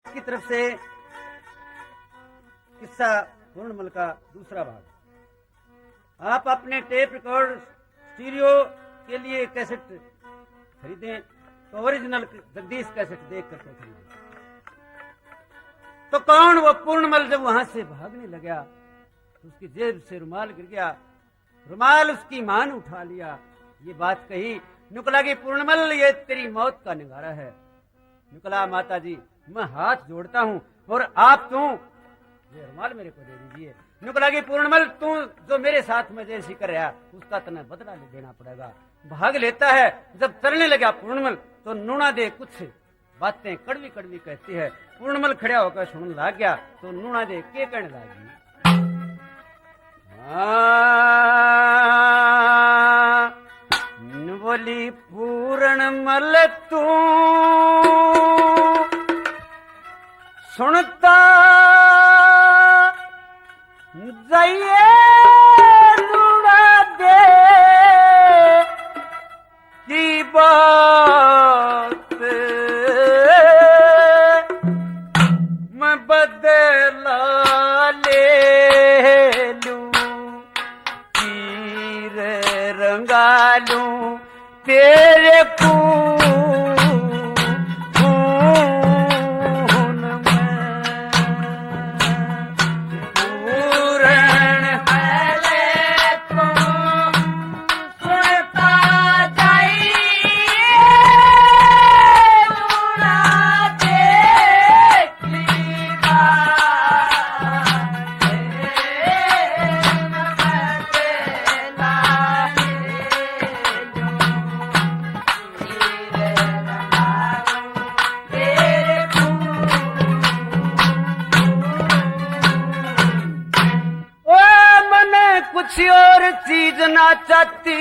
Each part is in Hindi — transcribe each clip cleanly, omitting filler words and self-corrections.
की तरफ से किस्सा पूर्णमल का दूसरा भाग। आप अपने टेप रिकॉर्ड स्टीरियो के लिए कैसेट खरीदें तो ओरिजिनल जगदीश कैसेट देखकर तो खरीदें। तो कौन वो पूर्णमल जब वहां से भागने लगा तो उसकी जेब से रुमाल गिर गया, रुमाल उसकी मां ने उठा लिया, ये बात कही, निकला कि पूर्णमल ये तेरी मौत का निगारा है। निकला माता जी मैं हाथ जोड़ता हूं और आप तू ये रुमाल मेरे को दे दीजिए। निकला कि पूर्णमल तू जो मेरे साथ में जैसी कर रहा उसका तने बदला ले देना पड़ेगा। भाग लेता है, जब चलने लगा पूर्णमल तो नूना दे कुछ बातें कड़वी कड़वी कहती है। पूर्णमल खड़ा होकर सुनने लग गया तो नूना दे के कहने लगी, बोली पूर्णमल तू सुनता जाइए नूना दे की बात मैं बदला ले लूं, तीर रंगा लूं तेरे खून में। पूरण पहले तो सुनता जाइए नूना दे की बात कुछ और चीज ना चाहती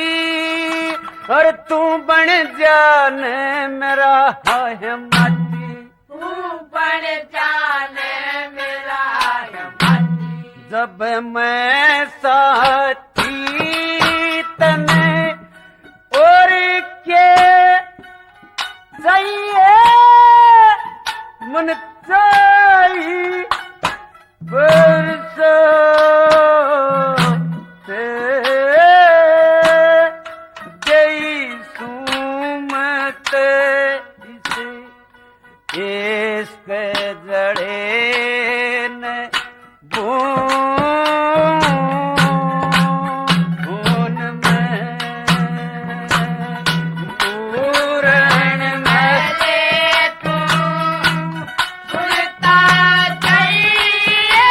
और तू बन जाने मेरा है माटी, तू बन जाने मेरा है माटी। जब मैं साथी तने और के चाहिए मन चाहिए बरसा इश्क जड़े न भून में पूरण पहले तू सुनता जाइए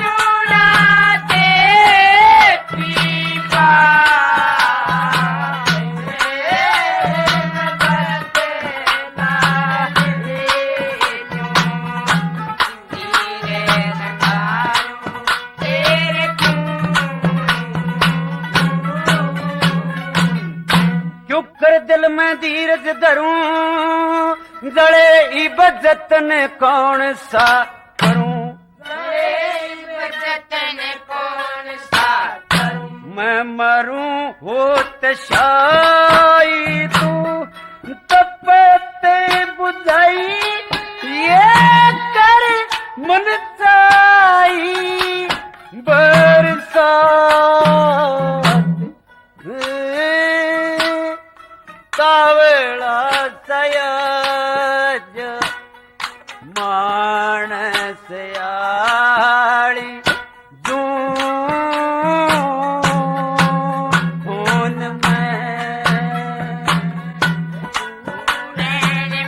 नूना दे की बात दिल में धीरज धरूं जड़े इबजतन कौन सा करूं, जतन कौन सा करूं। मैं मरूं होत शाई तू तपते बुझाई ये कर मन चाई बरसात कावड़ा सयाज मानस आड़ी जून में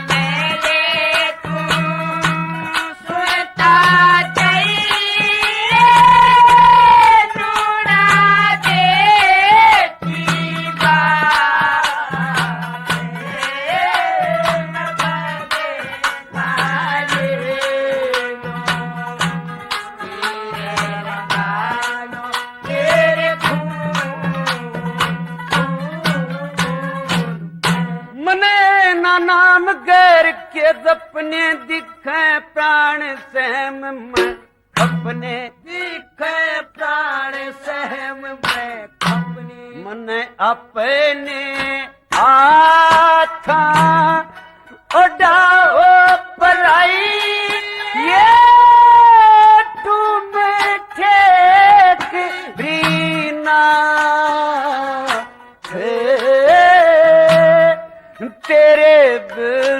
पहले तू सुनता जाइए नूना दे की बात नाम गैर के अपने दिखे प्राण सहम में अपने दिखे प्राण सहम में अपने मन अपने आथा उड़ाओ पर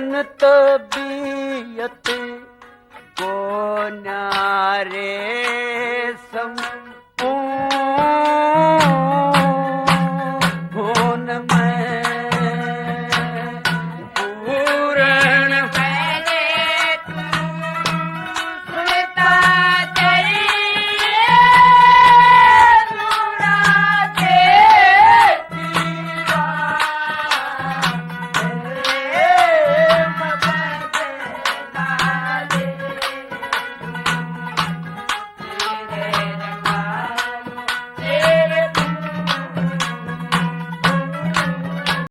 न तबीयत को न्यारे सम